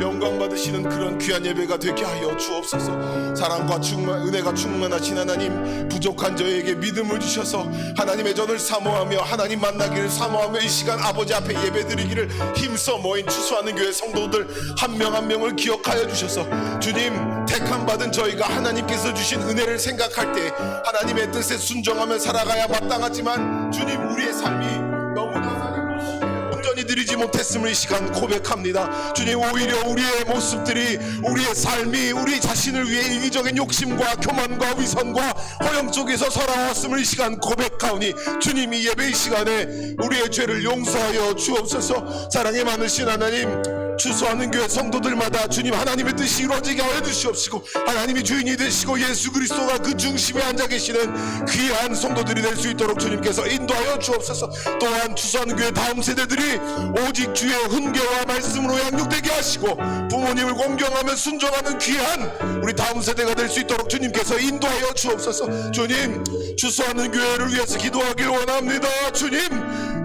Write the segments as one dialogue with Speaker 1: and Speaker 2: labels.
Speaker 1: 영광 받으시는 그런 귀한 예배가 되게 하여 주옵소서. 사랑과 은혜가 충만하신 하나님, 부족한 저에게 믿음을 주셔서 하나님의 전을 사모하며 하나님 만나기를 사모하며 이 시간 아버지 앞에 예배드리기를 힘써 모인 추수하는 교회 성도들 한 명 한 명을 기억하여 주셔서 주님, 택함 받은 저희가 하나님께서 주신 은혜를 생각할 때 하나님의 뜻에 순종하며 살아가야 마땅하지만 주님, 우리의 삶이 너무나 온전히 드리지 못했음을 이 시간 고백합니다. 주님, 오히려 우리의 모습들이, 우리의 삶이 우리 자신을 위해 이기적인 욕심과 교만과 위선과 허영 속에서 살아왔음을 이 시간 고백하오니 주님, 이 예배 이 시간에 우리의 죄를 용서하여 주옵소서. 사랑에 많으신 하나님, 추수하는 교회 성도들마다 주님 하나님의 뜻이 이루어지게 하여 주시옵시고 하나님이 주인이 되시고 예수 그리스도가 그 중심에 앉아 계시는 귀한 성도들이 될 수 있도록 주님께서 인도하여 주옵소서. 또한 추수하는 교회 다음 세대들이 오직 주의 훈계와 말씀으로 양육되게 하시고 부모님을 공경하며 순종하는 귀한 우리 다음 세대가 될 수 있도록 주님께서 인도하여 주옵소서. 주님, 추수하는 교회를 위해서 기도하길 원합니다. 주님,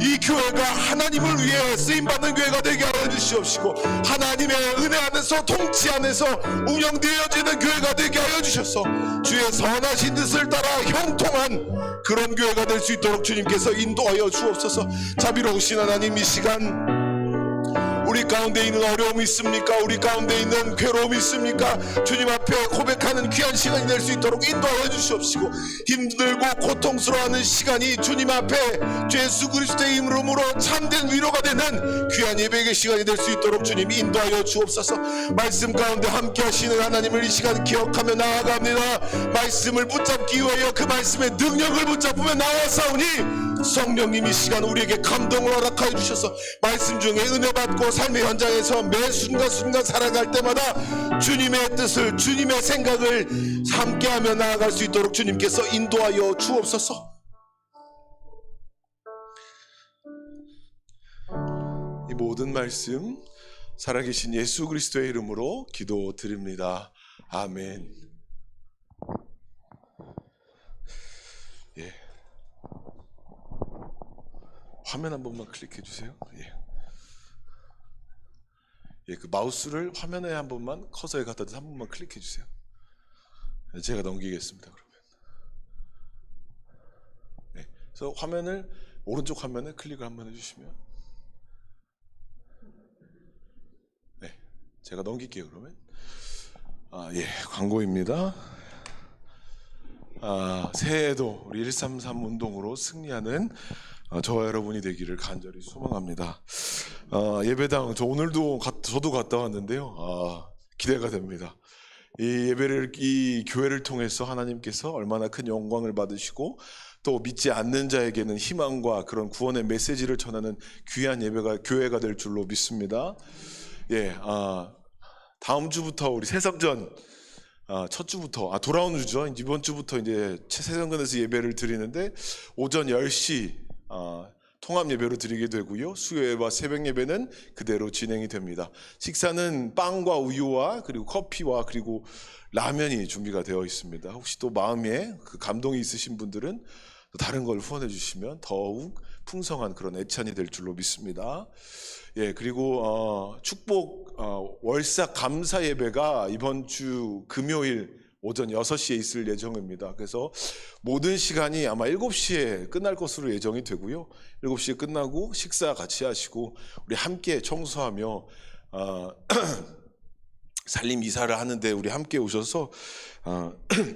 Speaker 1: 이 교회가 하나님을 위해 쓰임받는 교회가 되게 하여 주시옵시고 하나님의 은혜 안에서 통치 안에서 운영되어지는 교회가 되게 하여 주셔서 주의 선하신 뜻을 따라 형통한 그런 교회가 될 수 있도록 주님께서 인도하여 주옵소서. 자비로우신 하나님, 이 시간 우리 가운데 있는 어려움이 있습니까? 우리 가운데 있는 괴로움이 있습니까? 주님 앞에 고백하는 귀한 시간이 될 수 있도록 인도하여 주시옵시고 힘들고 고통스러워하는 시간이 주님 앞에 주 예수 그리스도의 이름으로 참된 위로가 되는 귀한 예배의 시간이 될 수 있도록 주님 인도하여 주옵소서. 말씀 가운데 함께 하시는 하나님을 이 시간 기억하며 나아갑니다. 말씀을 붙잡기 위하여 그 말씀의 능력을 붙잡으며 나아사오니 성령님 이 시간 우리에게 감동을 허락하여 주셔서 말씀 중에 은혜 받고 삶의 현장에서 매 순간순간 살아갈 때마다 주님의 뜻을, 주님의 생각을 함께하며 나아갈 수 있도록 주님께서 인도하여 주옵소서. 이 모든 말씀 살아계신 예수 그리스도의 이름으로 기도드립니다. 아멘. 예. 화면 한 번만 클릭해 주세요. 예. 예, 그 마우스를 화면에 한 번만 커서에 갖다 대서 한 번만 클릭해 주세요. 제가 넘기겠습니다. 그러면. 네, 그래서 화면을 오른쪽 화면에 클릭을 한번 해주시면, 네, 제가 넘길게요. 그러면. 예, 광고입니다. 새해에도 우리 133 운동으로 승리하는 저와 여러분이 되기를 간절히 소망합니다. 예배당 저도 갔다 왔는데요. 기대가 됩니다. 이 교회를 통해서 하나님께서 얼마나 큰 영광을 받으시고 또 믿지 않는 자에게는 희망과 그런 구원의 메시지를 전하는 귀한 교회가 될 줄로 믿습니다. 예, 다음 주부터 우리 새성전 첫 주부터 돌아오는 주죠. 이번 주부터 이제 새성전에서 예배를 드리는데 오전 10시 통합 예배로 드리게 되고요. 수요 예배와 새벽 예배는 그대로 진행이 됩니다. 식사는 빵과 우유와 그리고 커피와 그리고 라면이 준비가 되어 있습니다. 혹시 또 마음에 그 감동이 있으신 분들은 다른 걸 후원해 주시면 더욱 풍성한 그런 애찬이 될 줄로 믿습니다. 예, 그리고 축복 월삭 감사 예배가 이번 주 금요일 오전 6시에 있을 예정입니다. 그래서 모든 시간이 아마 7시에 끝날 것으로 예정이 되고요. 7시에 끝나고 식사 같이 하시고 우리 함께 청소하며 살림 이사를 하는데 우리 함께 오셔서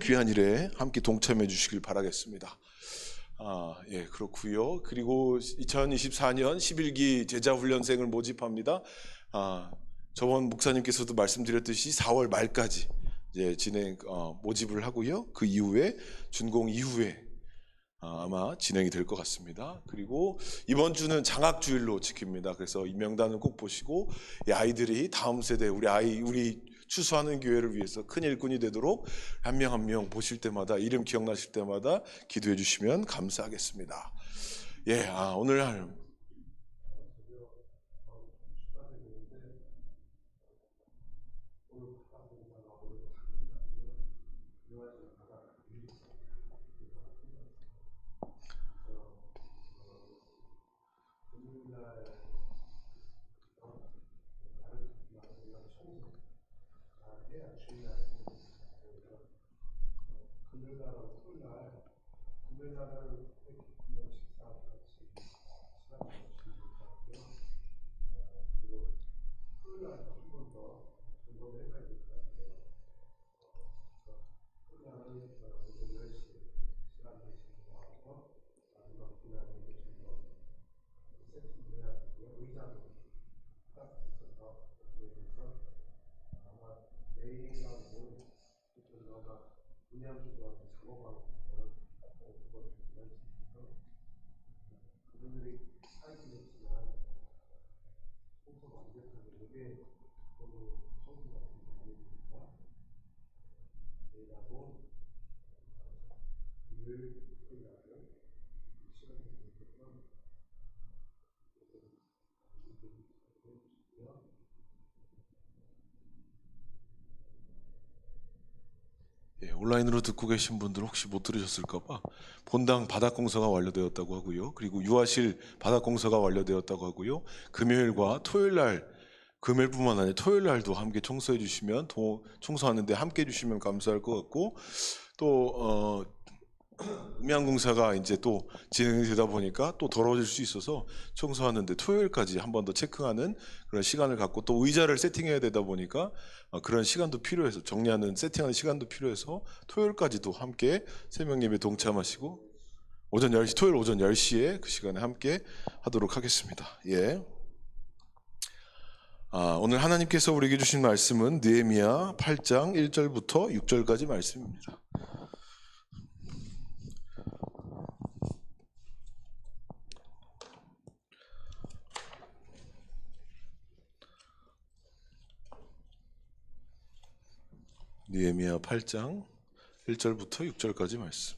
Speaker 1: 귀한 일에 함께 동참해 주시길 바라겠습니다. 예, 그렇고요. 그리고 2024년 11기 제자훈련생을 모집합니다. 저번 목사님께서도 말씀드렸듯이 4월 말까지 이제 모집을 하고요. 그 이후에 준공 이후에 아마 진행이 될 것 같습니다. 그리고 이번 주는 장학주일로 지킵니다. 그래서 이 명단을 꼭 보시고 이 아이들이 다음 세대 우리 추수하는 교회를 위해서 큰 일꾼이 되도록 한 명 한 명 보실 때마다 이름 기억나실 때마다 기도해 주시면 감사하겠습니다. 예, 오늘 온라인으로 듣고 계신 분들 혹시 못 들으셨을까봐 본당 바닥공사가 완료되었다고 하고요. 그리고 유아실 바닥공사가 완료되었다고 하고요. 금요일과 토요일날, 금요일뿐만 아니라 토요일날도 함께 청소해 주시면, 청소하는데 함께 해주시면 감사할 것 같고, 또 음향공사가 이제 또 진행이 되다 보니까 또 더러워질 수 있어서 청소하는데 토요일까지 한 번 더 체크하는 그런 시간을 갖고, 또 의자를 세팅해야 되다 보니까 그런 시간도 필요해서, 정리하는 세팅하는 시간도 필요해서 토요일까지도 함께 새벽 예배 동참하시고 토요일 오전 10시에 그 시간에 함께 하도록 하겠습니다. 오늘 하나님께서 우리에게 주신 말씀은 느헤미야 8장 1절부터 6절까지 말씀입니다. 느헤미야 8장 1절부터 6절까지 말씀.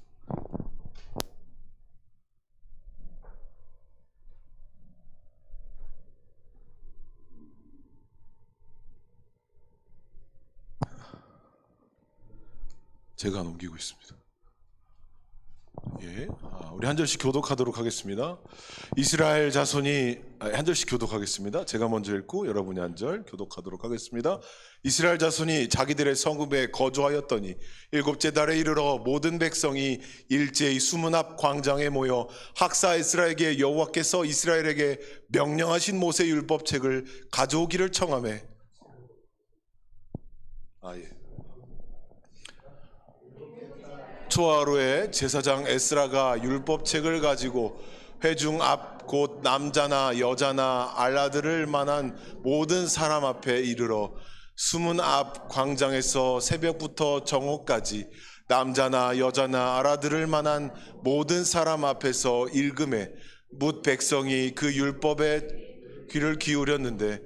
Speaker 1: 제가 넘기고 있습니다. 우리 한 절씩 교독하도록 하겠습니다. 이스라엘 자손이 한 절씩 교독하겠습니다. 제가 먼저 읽고 여러분이 한 절 교독하도록 하겠습니다. 이스라엘 자손이 자기들의 성읍에 거주하였더니 일곱째 달에 이르러 모든 백성이 일제히 수문 앞 광장에 모여 학사 에스라에게 여호와께서 이스라엘에게 명령하신 모세 율법책을 가져오기를 청하매, 초하루에 제사장 에스라가 율법책을 가지고 회중 앞 곧 남자나 여자나 알아들을 만한 모든 사람 앞에 이르러 수문 앞 광장에서 새벽부터 정오까지 남자나 여자나 알아들을 만한 모든 사람 앞에서 읽음에 뭇 백성이 그 율법에 귀를 기울였는데,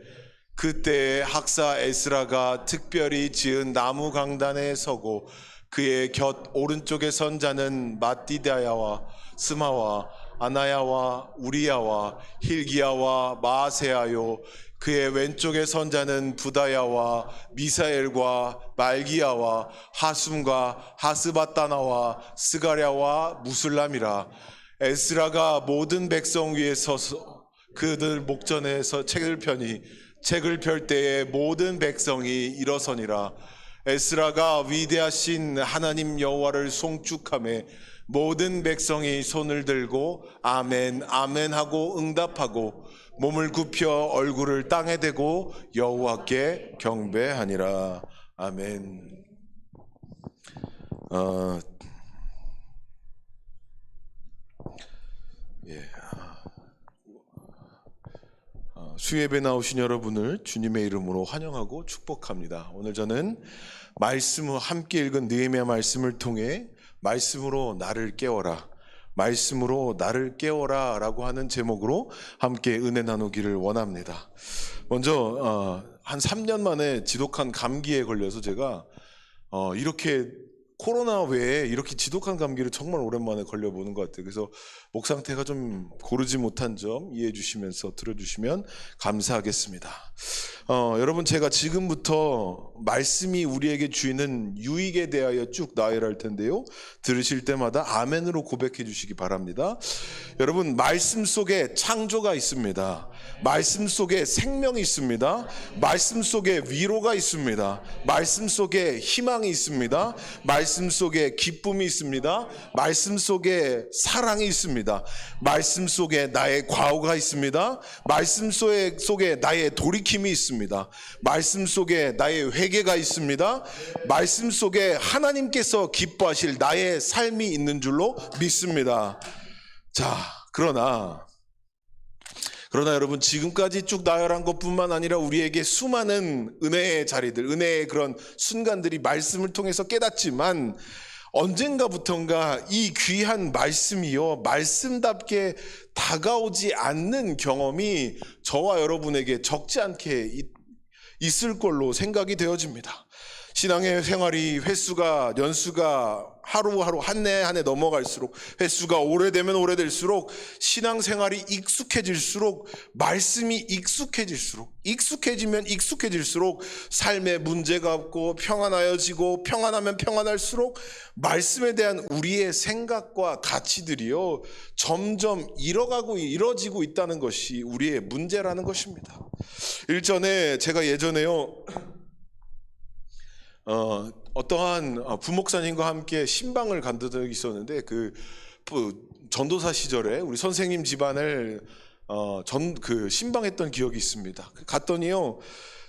Speaker 1: 그때에 학사 에스라가 특별히 지은 나무 강단에 서고 그의 곁 오른쪽에 선 자는 마띠다야와 스마와 아나야와 우리야와 힐기야와 마아세야요, 그의 왼쪽에 선 자는 부다야와 미사엘과 말기야와 하숨과 하스바따나와 스가랴와 무술람이라. 에스라가 모든 백성 위에 서서 그들 목전에서 책을 펴니 책을 펼 때에 모든 백성이 일어서니라. 에스라가 위대하신 하나님 여호와를 송축하며 모든 백성이 손을 들고 아멘 아멘 하고 응답하고 몸을 굽혀 얼굴을 땅에 대고 여호와께 경배하니라. 아멘. 수예배 나오신 여러분을 주님의 이름으로 환영하고 축복합니다. 오늘 저는 말씀을 함께 읽은 느헤미야 말씀을 통해 말씀으로 나를 깨워라, 말씀으로 나를 깨워라 라고 하는 제목으로 함께 은혜 나누기를 원합니다. 먼저 한 3년 만에 지독한 감기에 걸려서 제가 이렇게 코로나 외에 이렇게 지독한 감기를 정말 오랜만에 걸려보는 것 같아요. 그래서 목 상태가 좀 고르지 못한 점 이해해 주시면서 들어주시면 감사하겠습니다. 여러분, 제가 지금부터 말씀이 우리에게 주는 유익에 대하여 쭉 나열할 텐데요. 들으실 때마다 아멘으로 고백해 주시기 바랍니다. 여러분, 말씀 속에 창조가 있습니다. 말씀 속에 생명이 있습니다. 말씀 속에 위로가 있습니다. 말씀 속에 희망이 있습니다. 말씀 속에 기쁨이 있습니다. 말씀 속에 사랑이 있습니다. 말씀 속에 나의 과오가 있습니다. 말씀 속에 나의 돌이킴이 있습니다. 말씀 속에 나의 회개가 있습니다. 말씀 속에 하나님께서 기뻐하실 나의 삶이 있는 줄로 믿습니다. 자, 그러나 여러분, 지금까지 쭉 나열한 것뿐만 아니라 우리에게 수많은 은혜의 자리들, 은혜의 그런 순간들이 말씀을 통해서 깨닫지만 언젠가부턴가 이 귀한 말씀이요, 말씀답게 다가오지 않는 경험이 저와 여러분에게 적지 않게 있을 걸로 생각이 되어집니다. 신앙의 생활이 횟수가, 연수가 하루하루 한 해 한 해 넘어갈수록, 횟수가 오래되면 오래될수록, 신앙생활이 익숙해질수록, 말씀이 익숙해지면 익숙해질수록 삶에 문제가 없고 평안하여지고, 평안하면 평안할수록 말씀에 대한 우리의 생각과 가치들이요 점점 이뤄지고 있다는 것이 우리의 문제라는 것입니다. 일전에 제가 예전에요 어떠한 부목사님과 함께 신방을 간 적이 있었는데, 그 전도사 시절에 우리 선생님 집안을 신방했던 기억이 있습니다. 갔더니요,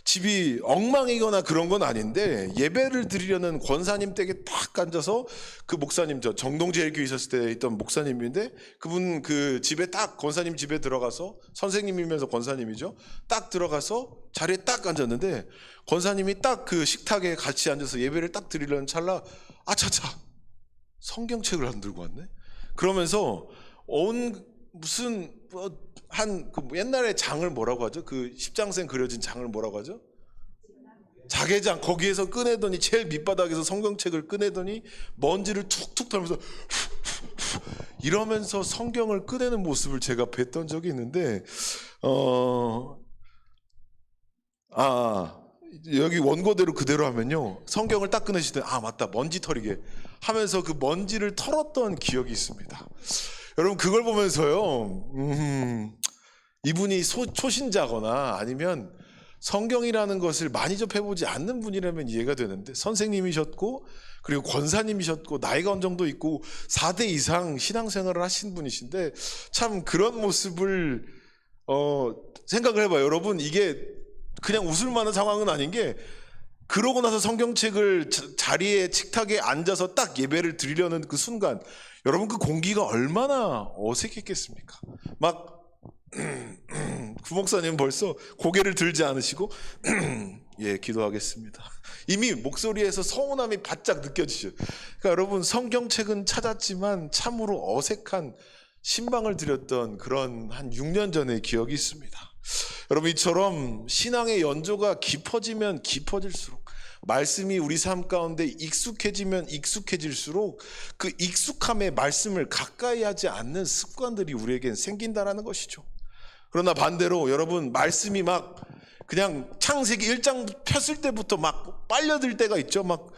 Speaker 1: 집이 엉망이거나 그런 건 아닌데 예배를 드리려는 권사님 댁에 딱 앉아서, 그 목사님, 저 정동제일교회 있었을 때 있던 목사님인데, 그분 그 집에 딱, 권사님 집에 들어가서, 선생님이면서 권사님이죠, 딱 들어가서 자리에 딱 앉았는데, 권사님이 딱 그 식탁에 같이 앉아서 예배를 딱 드리려는 찰나, 아차차, 성경책을 안 들고 왔네? 그러면서 무슨 그 옛날에 장을 뭐라고 하죠? 그 십장생 그려진 장을 뭐라고 하죠? 자개장. 거기에서 꺼내더니, 제일 밑바닥에서 성경책을 꺼내더니 먼지를 툭툭 털면서 이러면서 성경을 꺼내는 모습을 제가 뵀던 적이 있는데, 여기 원고대로 그대로 하면요, 성경을 딱 꺼내시더니 맞다, 먼지 털이게 하면서 그 먼지를 털었던 기억이 있습니다. 여러분, 그걸 보면서요, 이분이 초신자거나 아니면 성경이라는 것을 많이 접해보지 않는 분이라면 이해가 되는데, 선생님이셨고 그리고 권사님이셨고 나이가 어느 정도 있고 4대 이상 신앙생활을 하신 분이신데, 참 그런 모습을 생각을 해봐요. 여러분, 이게 그냥 웃을 만한 상황은 아닌 게, 그러고 나서 성경책을 자리에 식탁에 앉아서 딱 예배를 드리려는 그 순간, 여러분 그 공기가 얼마나 어색했겠습니까? 막 부목사님 벌써 고개를 들지 않으시고 예, 기도하겠습니다. 이미 목소리에서 서운함이 바짝 느껴지죠. 그러니까 여러분, 성경책은 찾았지만 참으로 어색한 신방을 드렸던 그런 한 6년 전의 기억이 있습니다. 여러분, 이처럼 신앙의 연조가 깊어지면 깊어질수록, 말씀이 우리 삶 가운데 익숙해지면 익숙해질수록 그 익숙함의 말씀을 가까이 하지 않는 습관들이 우리에겐 생긴다라는 것이죠. 그러나 반대로 여러분, 말씀이 막 그냥 창세기 1장 폈을 때부터 막 빨려들 때가 있죠. 막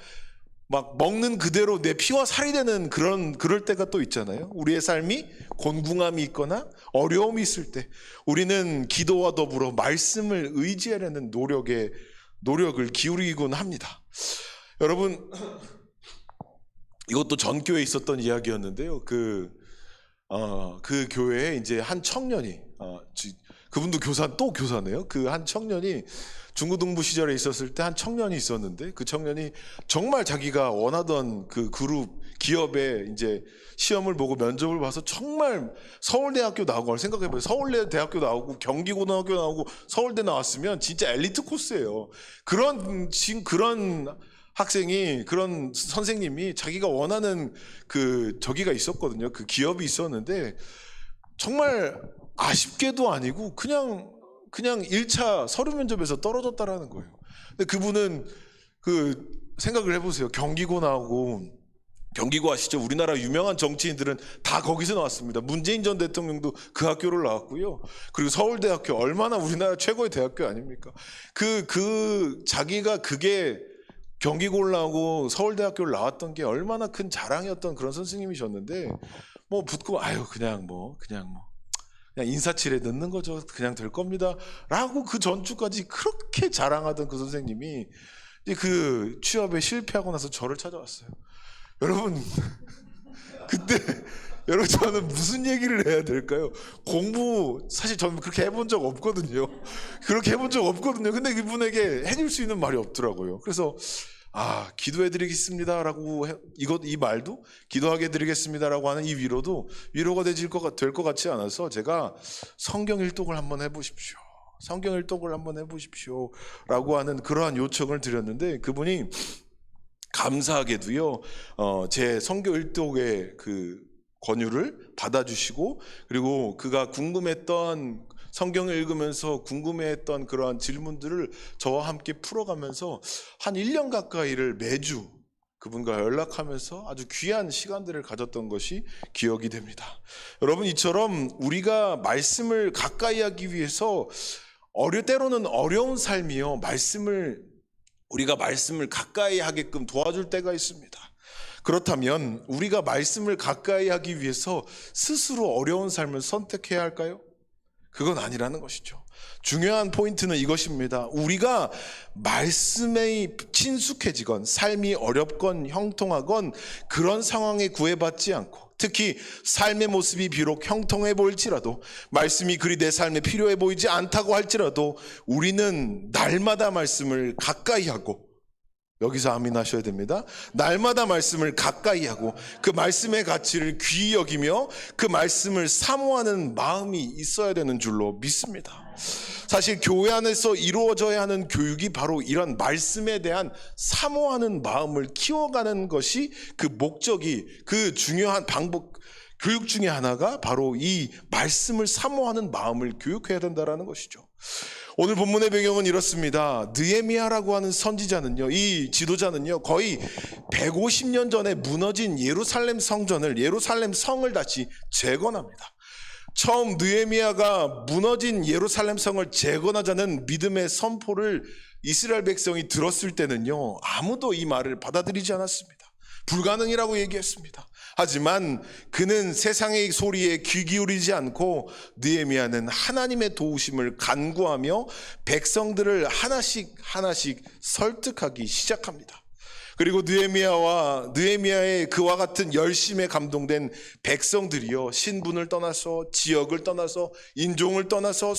Speaker 1: 먹는 그대로 내 피와 살이 되는 그럴 때가 또 있잖아요. 우리의 삶이 곤궁함이 있거나 어려움이 있을 때 우리는 기도와 더불어 말씀을 의지하려는 노력을 기울이곤 합니다. 여러분, 이것도 전 교회에 있었던 이야기였는데요. 그 교회에 이제 한 청년이, 그분도 또 교사네요. 그 한 청년이 중고등부 시절에 있었을 때 한 청년이 있었는데, 그 청년이 정말 자기가 원하던 그 그룹 기업에 이제 시험을 보고 면접을 봐서 정말 서울대학교 나오고, 생각해봐요. 서울대학교 나오고 경기고등학교 나오고 서울대 나왔으면 진짜 엘리트 코스예요. 그런 학생이, 그런 선생님이 자기가 원하는 저기가 있었거든요. 그 기업이 있었는데, 정말 아쉽게도 아니고 그냥 1차 서류 면접에서 떨어졌다라는 거예요. 근데 그분은 생각을 해보세요. 경기고 나오고 경기고 아시죠? 우리나라 유명한 정치인들은 다 거기서 나왔습니다. 문재인 전 대통령도 그 학교를 나왔고요. 그리고 서울대학교, 얼마나 우리나라 최고의 대학교 아닙니까? 자기가 그게 경기고를 나오고 서울대학교를 나왔던 게 얼마나 큰 자랑이었던 그런 선생님이셨는데, 뭐 붙고 그냥 인사치레 넣는 거죠. 그냥 될 겁니다. 라고 그 전주까지 그렇게 자랑하던 그 선생님이 그 취업에 실패하고 나서 저를 찾아왔어요. 여러분, 그때 여러분 저는 무슨 얘기를 해야 될까요? 공부 사실 저는 그렇게 해본 적 없거든요. 근데 이분에게 해줄 수 있는 말이 없더라고요. 그래서 기도해 드리겠습니다라고 이 말도 기도하게 드리겠습니다라고 하는 이 위로도 위로가 될 것 같지 않아서 제가 성경 일독을 한번 해보십시오. 라고 하는 그러한 요청을 드렸는데, 그분이 감사하게도요, 제 성경 일독의 그 권유를 받아주시고, 그리고 그가 성경을 읽으면서 궁금해했던 그러한 질문들을 저와 함께 풀어가면서 한 1년 가까이를 매주 그분과 연락하면서 아주 귀한 시간들을 가졌던 것이 기억이 됩니다. 여러분, 이처럼 우리가 말씀을 가까이 하기 위해서 때로는 어려운 삶이요, 우리가 말씀을 가까이 하게끔 도와줄 때가 있습니다. 그렇다면 우리가 말씀을 가까이 하기 위해서 스스로 어려운 삶을 선택해야 할까요? 그건 아니라는 것이죠. 중요한 포인트는 이것입니다. 우리가 말씀에 친숙해지건 삶이 어렵건 형통하건 그런 상황에 구애받지 않고, 특히 삶의 모습이 비록 형통해 보일지라도, 말씀이 그리 내 삶에 필요해 보이지 않다고 할지라도, 우리는 날마다 말씀을 가까이 하고, 여기서 아멘 하셔야 됩니다. 날마다 말씀을 가까이 하고 그 말씀의 가치를 귀히 여기며 그 말씀을 사모하는 마음이 있어야 되는 줄로 믿습니다. 사실 교회 안에서 이루어져야 하는 교육이 바로 이런 말씀에 대한 사모하는 마음을 키워가는 것이 그 목적이, 그 중요한 교육 중에 하나가 바로 이 말씀을 사모하는 마음을 교육해야 된다는 것이죠. 오늘 본문의 배경은 이렇습니다. 느헤미야라고 하는 선지자는요, 이 지도자는요, 거의 150년 전에 무너진 예루살렘 성을 다시 재건합니다. 처음 느헤미야가 무너진 예루살렘 성을 재건하자는 믿음의 선포를 이스라엘 백성이 들었을 때는요, 아무도 이 말을 받아들이지 않았습니다. 불가능이라고 얘기했습니다. 하지만 그는 세상의 소리에 귀 기울이지 않고 느헤미야는 하나님의 도우심을 간구하며 백성들을 하나씩 설득하기 시작합니다. 그리고 느헤미야의 그와 같은 열심에 감동된 백성들이요, 신분을 떠나서, 지역을 떠나서, 인종을 떠나서,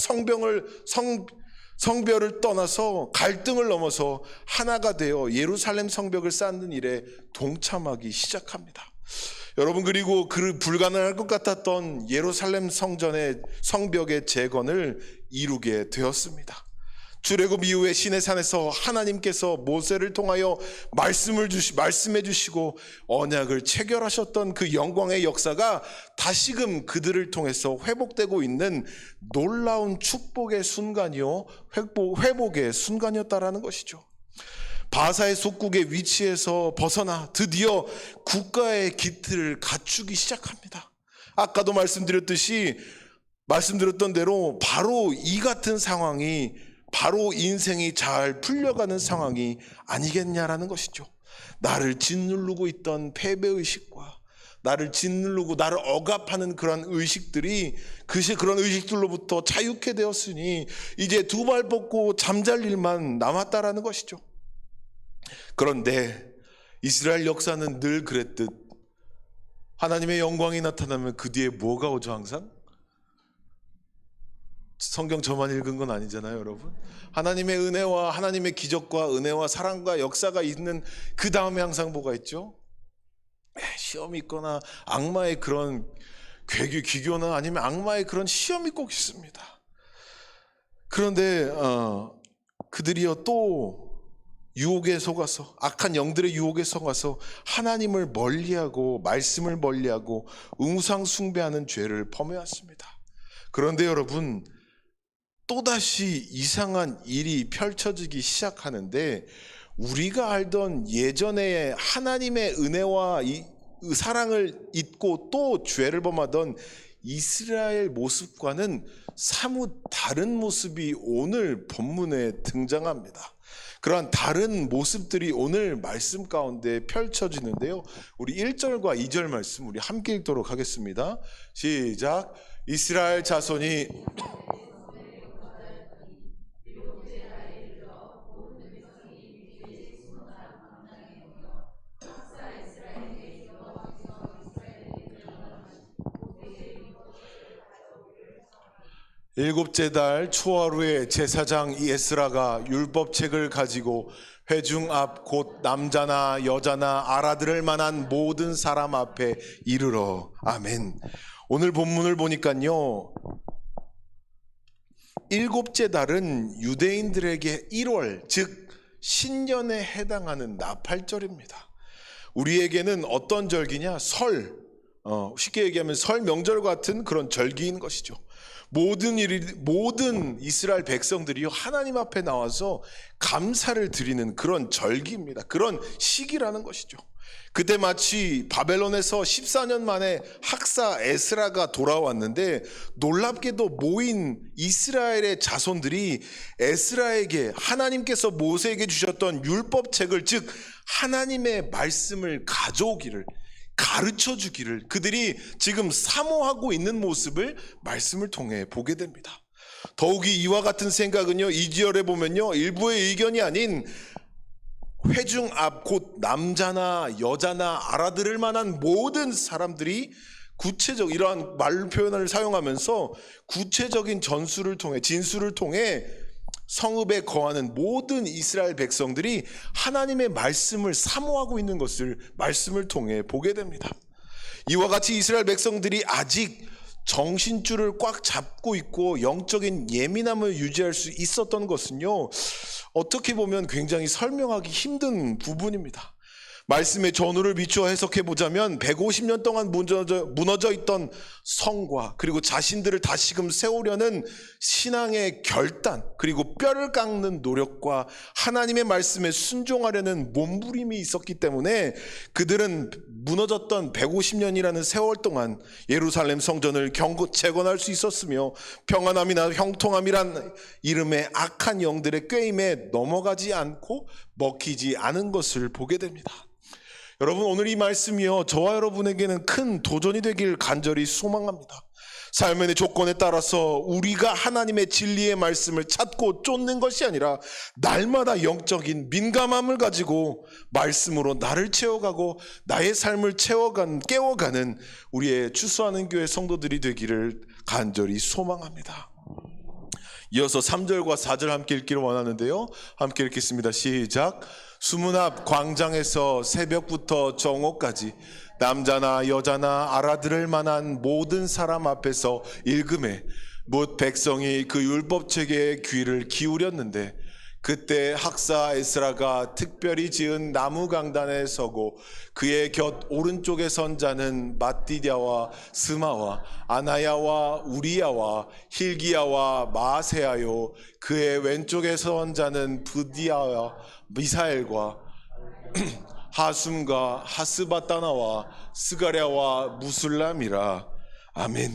Speaker 1: 성별을 떠나서, 갈등을 넘어서 하나가 되어 예루살렘 성벽을 쌓는 일에 동참하기 시작합니다. 여러분, 그리고 그 불가능할 것 같았던 예루살렘 성벽의 재건을 이루게 되었습니다. 출애굽 이후에 시내산에서 하나님께서 모세를 통하여 말씀해 주시고 언약을 체결하셨던 그 영광의 역사가 다시금 그들을 통해서 회복되고 있는 놀라운 축복의 순간이요, 회복의 순간이었다라는 것이죠. 바사의 속국의 위치에서 벗어나 드디어 국가의 기틀을 갖추기 시작합니다. 아까도 말씀드렸던 대로 바로 이 같은 상황이 바로 인생이 잘 풀려가는 상황이 아니겠냐라는 것이죠. 나를 짓누르고 있던 패배의식과 나를 억압하는 그런 의식들이 그런 의식들로부터 자유케 되었으니 이제 두 발 뻗고 잠잘 일만 남았다라는 것이죠. 그런데 이스라엘 역사는 늘 그랬듯 하나님의 영광이 나타나면 그 뒤에 뭐가 오죠? 항상 성경 저만 읽은 건 아니잖아요, 여러분. 하나님의 은혜와 하나님의 기적과 은혜와 사랑과 역사가 있는 그 다음에 항상 뭐가 있죠? 시험이 있거나 악마의 그런 귀교나 아니면 악마의 그런 시험이 꼭 있습니다. 그런데 그들이요 또 유혹에 속아서, 악한 영들의 유혹에 속아서 하나님을 멀리하고 말씀을 멀리하고 우상 숭배하는 죄를 범해왔습니다. 그런데 여러분, 또다시 이상한 일이 펼쳐지기 시작하는데, 우리가 알던 예전에 하나님의 은혜와 사랑을 잊고 또 죄를 범하던 이스라엘 모습과는 사뭇 다른 모습이 오늘 본문에 등장합니다. 그러한 다른 모습들이 오늘 말씀 가운데 펼쳐지는데요. 우리 1절과 2절 말씀 우리 함께 읽도록 하겠습니다. 시작. 이스라엘 자손이 일곱째 달 초하루에 제사장 에스라가 율법책을 가지고 회중 앞 곧 남자나 여자나 알아들을 만한 모든 사람 앞에 이르러. 아멘. 오늘 본문을 보니까요, 일곱째 달은 유대인들에게 1월 즉 신년에 해당하는 나팔절입니다. 우리에게는 어떤 절기냐? 쉽게 얘기하면 설 명절 같은 그런 절기인 것이죠. 모든 이스라엘 백성들이 하나님 앞에 나와서 감사를 드리는 그런 절기입니다. 그런 시기라는 것이죠. 그때 마치 바벨론에서 14년 만에 학사 에스라가 돌아왔는데, 놀랍게도 모인 이스라엘의 자손들이 에스라에게 하나님께서 모세에게 주셨던 율법책을, 즉 하나님의 말씀을 가져오기를, 가르쳐 주기를 그들이 지금 사모하고 있는 모습을 말씀을 통해 보게 됩니다. 더욱이 이와 같은 생각은요, 2절에 보면요, 일부의 의견이 아닌 회중 앞 곧 남자나 여자나 알아들을 만한 모든 사람들이 구체적 이러한 말 표현을 사용하면서 구체적인 진수를 통해 성읍에 거하는 모든 이스라엘 백성들이 하나님의 말씀을 사모하고 있는 것을 말씀을 통해 보게 됩니다. 이와 같이 이스라엘 백성들이 아직 정신줄을 꽉 잡고 있고 영적인 예민함을 유지할 수 있었던 것은요, 어떻게 보면 굉장히 설명하기 힘든 부분입니다. 말씀의 전후를 비추어 해석해 보자면 150년 동안 무너져 있던 성과, 그리고 자신들을 다시금 세우려는 신앙의 결단, 그리고 뼈를 깎는 노력과 하나님의 말씀에 순종하려는 몸부림이 있었기 때문에 그들은 무너졌던 150년이라는 세월 동안 예루살렘 성전을 재건할 수 있었으며, 평안함이나 형통함이란 이름의 악한 영들의 꾀임에 넘어가지 않고 먹히지 않은 것을 보게 됩니다. 여러분, 오늘 이 말씀이요, 저와 여러분에게는 큰 도전이 되길 간절히 소망합니다. 삶의 조건에 따라서 우리가 하나님의 진리의 말씀을 찾고 쫓는 것이 아니라 날마다 영적인 민감함을 가지고 말씀으로 나를 채워가고 나의 삶을 깨워가는 우리의 추수하는 교회 성도들이 되기를 간절히 소망합니다. 이어서 3절과 4절 함께 읽기를 원하는데요, 함께 읽겠습니다. 시작. 수문 앞 광장에서 새벽부터 정오까지 남자나 여자나 알아들을 만한 모든 사람 앞에서 읽음에 뭇 백성이 그 율법책에 귀를 기울였는데, 그때 학사 에스라가 특별히 지은 나무 강단에 서고 그의 곁 오른쪽에 선 자는 마띠디아와 스마와 아나야와 우리야와 힐기야와 마세야요, 그의 왼쪽에 선 자는 부디아와 미사엘과 하숨과 하스바따나와 스가랴와 무술람이라. 아멘.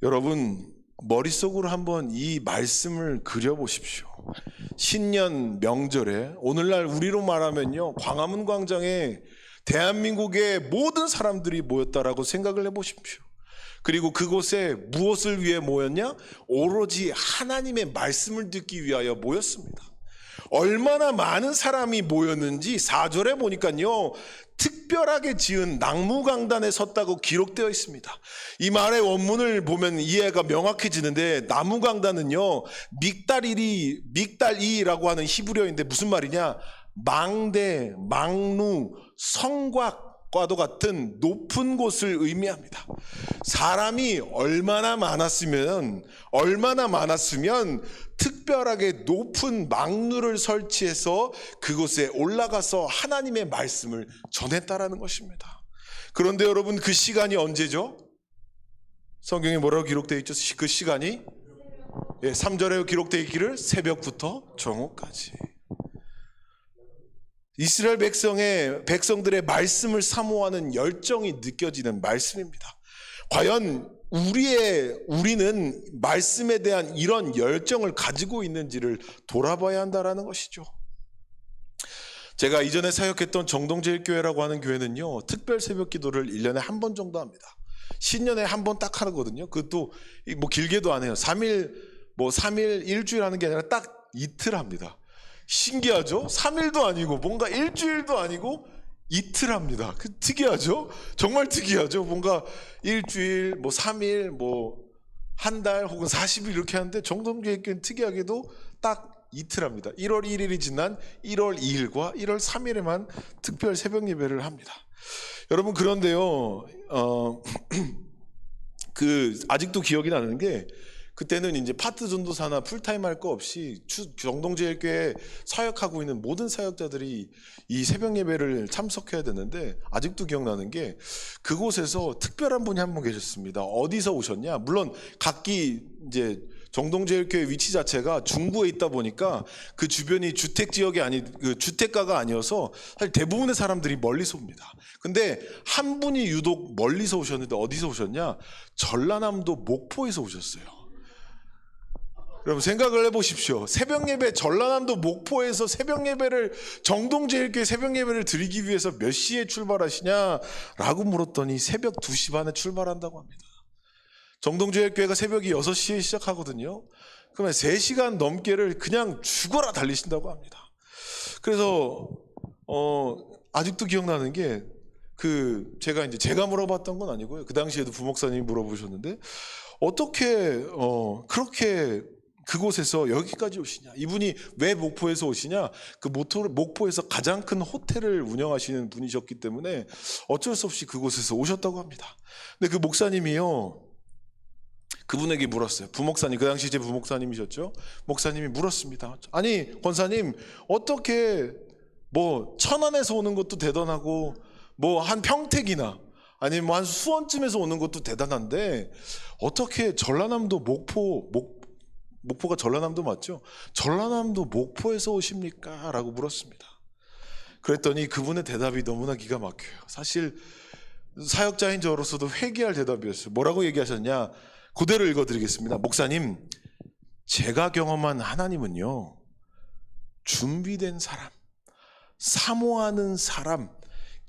Speaker 1: 여러분, 머릿속으로 한번 이 말씀을 그려보십시오. 신년 명절에, 오늘날 우리로 말하면요, 광화문 광장에 대한민국의 모든 사람들이 모였다라고 생각을 해보십시오. 그리고 그곳에 무엇을 위해 모였냐? 오로지 하나님의 말씀을 듣기 위하여 모였습니다. 얼마나 많은 사람이 모였는지 4절에 보니까요, 특별하게 지은 나무강단에 섰다고 기록되어 있습니다. 이 말의 원문을 보면 이해가 명확해지는데, 나무강단은요, 믹달이라고 하는 히브리어인데 무슨 말이냐? 망대, 망루, 성곽과도 같은 높은 곳을 의미합니다. 사람이 얼마나 많았으면 특별하게 높은 망루를 설치해서 그곳에 올라가서 하나님의 말씀을 전했다라는 것입니다. 그런데 여러분, 그 시간이 언제죠? 성경에 뭐라고 기록되어 있죠? 그 시간이 3절에 기록되어 있기를 새벽부터 정오까지. 이스라엘 백성들의 말씀을 사모하는 열정이 느껴지는 말씀입니다. 과연 우리는 말씀에 대한 이런 열정을 가지고 있는지를 돌아봐야 한다는 것이죠. 제가 이전에 사역했던 정동제일교회라고 하는 교회는요, 특별 새벽 기도를 1년에 한 번 정도 합니다. 신년에 한 번 딱 하거든요. 그것도 뭐 길게도 안 해요. 3일, 일주일 하는 게 아니라 딱 이틀 합니다. 신기하죠? 3일도 아니고 뭔가 일주일도 아니고 이틀 합니다. 특이하죠? 정말 특이하죠? 뭔가 일주일, 뭐 3일, 뭐 한 달 혹은 40일 이렇게 하는데 정동제일교회는 특이하게도 딱 이틀 합니다. 1월 1일이 지난 1월 2일과 1월 3일에만 특별 새벽 예배를 합니다. 여러분, 그런데요, 아직도 기억이 나는 게, 그때는 이제 파트 전도사나 풀타임 할 거 없이 정동제일교회 사역하고 있는 모든 사역자들이 이 새벽 예배를 참석해야 되는데, 아직도 기억나는 게 그곳에서 특별한 분이 한 분 계셨습니다. 어디서 오셨냐? 물론 각기 이제 정동제일교회 위치 자체가 중구에 있다 보니까 그 주변이 주택 지역이 주택가가 아니어서 사실 대부분의 사람들이 멀리서 옵니다. 근데 한 분이 유독 멀리서 오셨는데 어디서 오셨냐? 전라남도 목포에서 오셨어요. 여러분, 생각을 해보십시오. 새벽 예배, 전라남도 목포에서 새벽 예배를, 정동제일교회 새벽 예배를 드리기 위해서 몇 시에 출발하시냐라고 물었더니 새벽 2시 반에 출발한다고 합니다. 정동제일교회가 새벽이 6시에 시작하거든요. 그러면 3시간 넘게를 그냥 죽어라 달리신다고 합니다. 그래서 아직도 기억나는 게, 제가 물어봤던 건 아니고요. 그 당시에도 부목사님이 물어보셨는데, 어떻게 그렇게 그곳에서 여기까지 오시냐? 이분이 왜 목포에서 오시냐? 목포에서 가장 큰 호텔을 운영하시는 분이셨기 때문에 어쩔 수 없이 그곳에서 오셨다고 합니다. 근데 그 목사님이요, 그분에게 물었어요. 부목사님, 그 당시 제 부목사님이셨죠? 목사님이 물었습니다. 아니, 권사님, 어떻게 뭐 천안에서 오는 것도 대단하고 뭐 한 평택이나 아니면 뭐 한 수원쯤에서 오는 것도 대단한데 어떻게 전라남도 목포가 전라남도 맞죠? 전라남도 목포에서 오십니까? 라고 물었습니다. 그랬더니 그분의 대답이 너무나 기가 막혀요. 사실 사역자인 저로서도 회개할 대답이었어요. 뭐라고 얘기하셨냐? 그대로 읽어드리겠습니다. 목사님, 제가 경험한 하나님은요, 준비된 사람, 사모하는 사람,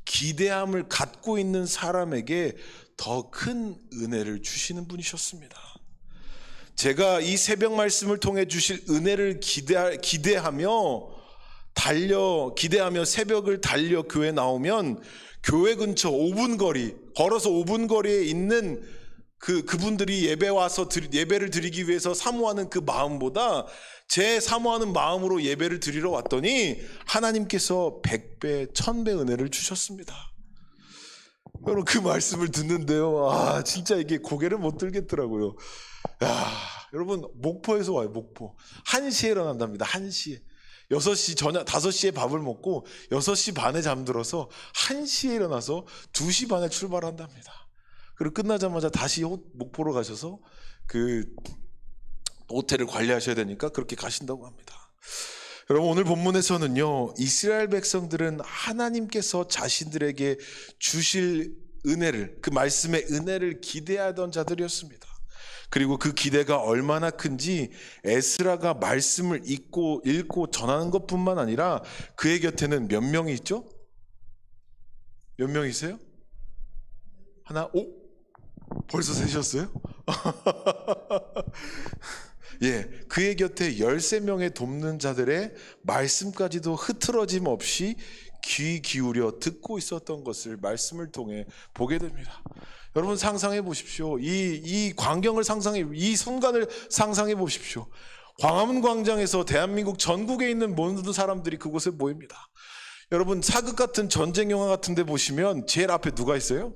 Speaker 1: 기대함을 갖고 있는 사람에게 더 큰 은혜를 주시는 분이셨습니다. 제가 이 새벽 말씀을 통해 주실 은혜를 기대하며 새벽을 달려 교회 나오면 교회 근처 5분 거리, 걸어서 5분 거리에 있는 그분들이 예배를 드리기 위해서 사모하는 그 마음보다 제 사모하는 마음으로 예배를 드리러 왔더니 하나님께서 100배, 1000배 은혜를 주셨습니다. 여러분, 그 말씀을 듣는데요, 진짜 이게 고개를 못 들겠더라고요. 여러분, 목포에서 와요. 목포 1시에 일어난답니다. 1시에 6시 저녁 5시에 밥을 먹고 6시 반에 잠들어서 1시에 일어나서 2시 반에 출발한답니다. 그리고 끝나자마자 다시 목포로 가셔서 그 호텔을 관리하셔야 되니까 그렇게 가신다고 합니다. 여러분, 오늘 본문에서는요, 이스라엘 백성들은 하나님께서 자신들에게 주실 은혜를, 그 말씀의 은혜를 기대하던 자들이었습니다. 그리고 그 기대가 얼마나 큰지 에스라가 말씀을 읽고 전하는 것뿐만 아니라 그의 곁에는 몇 명이 있죠? 몇 명이세요? 벌써 세셨어요? 예, 그의 곁에 13명의 돕는 자들의 말씀까지도 흐트러짐 없이 귀 기울여 듣고 있었던 것을 말씀을 통해 보게 됩니다. 여러분, 상상해 보십시오. 이 광경을 이 순간을 상상해 보십시오. 광화문 광장에서 대한민국 전국에 있는 모든 사람들이 그곳에 모입니다. 여러분, 사극 같은 전쟁 영화 같은 데 보시면 제일 앞에 누가 있어요?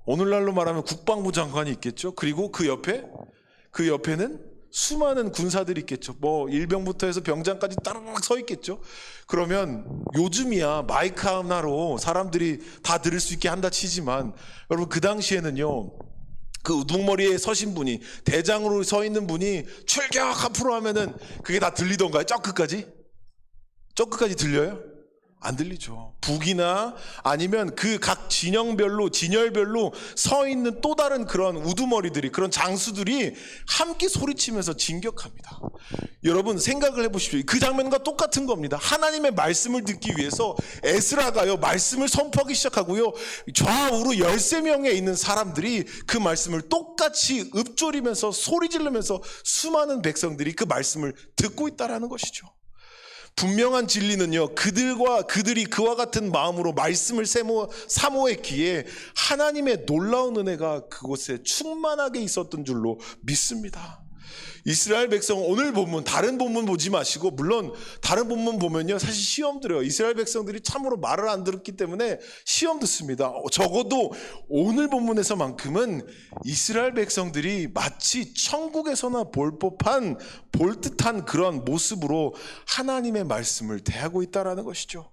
Speaker 1: 오늘날로 말하면 국방부 장관이 있겠죠. 그리고 그 옆에는 수많은 군사들이 있겠죠. 뭐 일병부터 해서 병장까지 따라락 서 있겠죠. 그러면 요즘이야 마이크 하나로 사람들이 다 들을 수 있게 한다 치지만, 여러분, 그 당시에는요, 그 우두머리에 서신 분이, 대장으로 서 있는 분이 출격 앞으로 하면은 그게 다 들리던가요? 저 끝까지? 저 끝까지 들려요? 안 들리죠. 북이나 아니면 그 각 진열별로 서 있는 또 다른 그런 우두머리들이, 그런 장수들이 함께 소리치면서 진격합니다. 여러분 생각을 해보십시오. 그 장면과 똑같은 겁니다. 하나님의 말씀을 듣기 위해서 에스라가요 말씀을 선포하기 시작하고요, 좌우로 13명에 있는 사람들이 그 말씀을 똑같이 읊조리면서 소리 지르면서 수많은 백성들이 그 말씀을 듣고 있다라는 것이죠. 분명한 진리는요, 그들이 그와 같은 마음으로 말씀을 사모했기에 하나님의 놀라운 은혜가 그곳에 충만하게 있었던 줄로 믿습니다. 이스라엘 백성, 오늘 본문, 다른 본문 보지 마시고, 물론 다른 본문 보면요 사실 시험 들어요. 이스라엘 백성들이 참으로 말을 안 들었기 때문에 시험 듣습니다. 적어도 오늘 본문에서만큼은 이스라엘 백성들이 마치 천국에서나 볼 듯한 그런 모습으로 하나님의 말씀을 대하고 있다라는 것이죠.